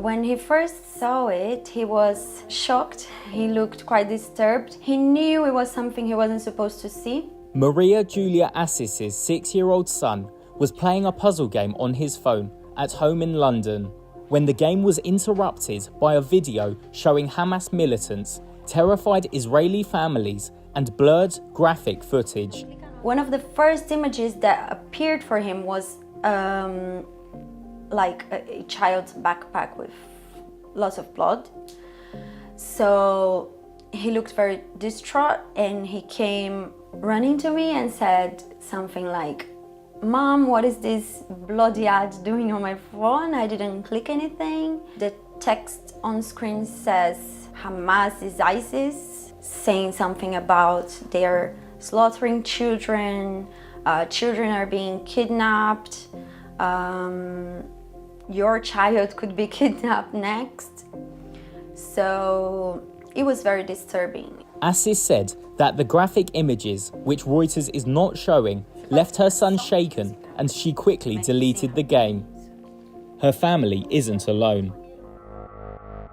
When he first saw it, he was shocked. He looked quite disturbed. He knew it was something he wasn't supposed to see. Maria Julia Assis's 6-year-old son was playing a puzzle game on his phone at home in London when the game was interrupted by a video showing Hamas militants, terrified Israeli families, and blurred graphic footage. One of the first images that appeared for him was like a child's backpack with lots of blood. So he looked very distraught and he came running to me and said something like, "Mom, what is this bloody ad doing on my phone? I didn't click anything." The text on screen says Hamas is ISIS, saying something about they're slaughtering children, children are being kidnapped, your child could be kidnapped next. So it was very disturbing. Assis said that the graphic images, which Reuters is not showing, left her son shaken and she quickly deleted the game. Her family isn't alone.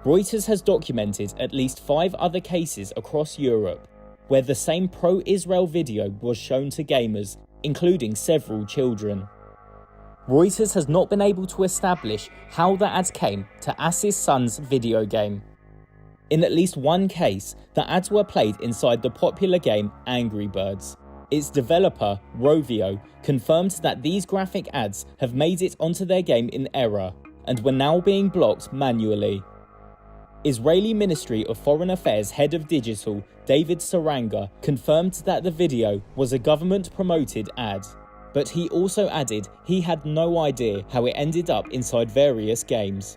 Reuters has documented at least 5 other cases across Europe where the same pro-Israel video was shown to gamers, including several children. Reuters has not been able to establish how the ads came to Assis' son's video game. In at least one case, the ads were played inside the popular game Angry Birds. Its developer, Rovio, confirmed that these graphic ads have made it onto their game in error and were now being blocked manually. Israeli Ministry of Foreign Affairs head of digital, David Saranga, confirmed that the video was a government-promoted ad. But he also added he had no idea how it ended up inside various games.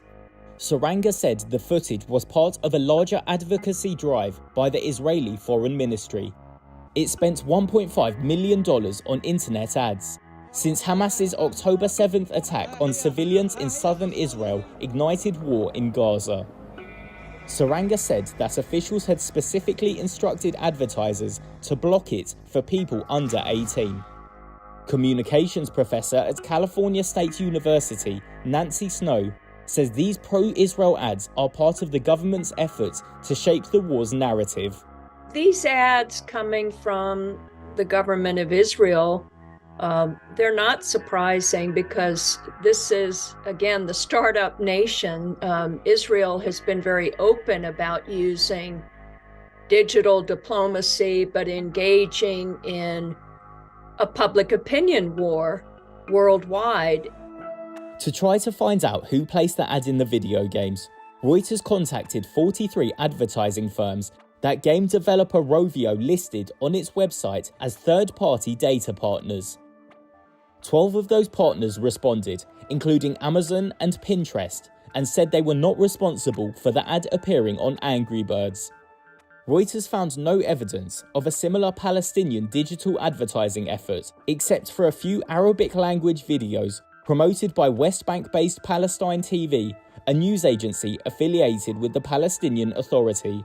Saranga said the footage was part of a larger advocacy drive by the Israeli Foreign Ministry. It spent $1.5 million on internet ads. Since Hamas's October 7th attack on civilians in southern Israel ignited war in Gaza. Saranga said that officials had specifically instructed advertisers to block it for people under 18. Communications professor at California State University, Nancy Snow, says these pro-Israel ads are part of the government's efforts to shape the war's narrative. These ads coming from the government of Israel, they're not surprising because this is, again, the startup nation. Israel has been very open about using digital diplomacy, but engaging in a public opinion war worldwide. To try to find out who placed the ad in the video games, Reuters contacted 43 advertising firms that game developer Rovio listed on its website as third-party data partners. 12 of those partners responded, including Amazon and Pinterest, and said they were not responsible for the ad appearing on Angry Birds. Reuters found no evidence of a similar Palestinian digital advertising effort, except for a few Arabic-language videos promoted by West Bank-based Palestine TV, a news agency affiliated with the Palestinian Authority.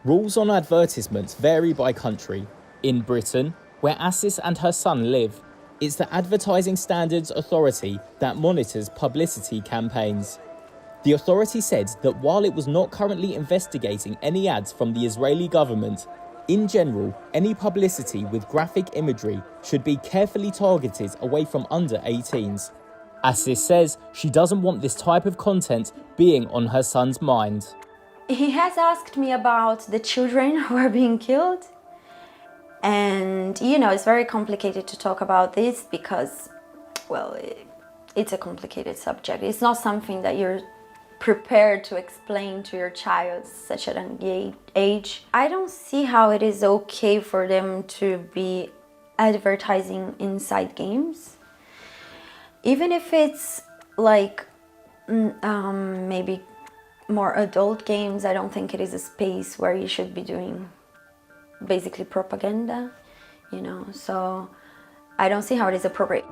Rules on advertisements vary by country. In Britain, where Assis and her son live, it's the Advertising Standards Authority that monitors publicity campaigns. The authority said that while it was not currently investigating any ads from the Israeli government, in general, any publicity with graphic imagery should be carefully targeted away from under 18s. Assis says she doesn't want this type of content being on her son's mind. He has asked me about the children who are being killed. And, it's very complicated to talk about this because, well, it's a complicated subject. It's not something that you're prepared to explain to your child such at an young age. I don't see how it is okay for them to be advertising inside games. Even if it's like maybe more adult games, I don't think it is a space where you should be doing basically propaganda, so I don't see how it is appropriate.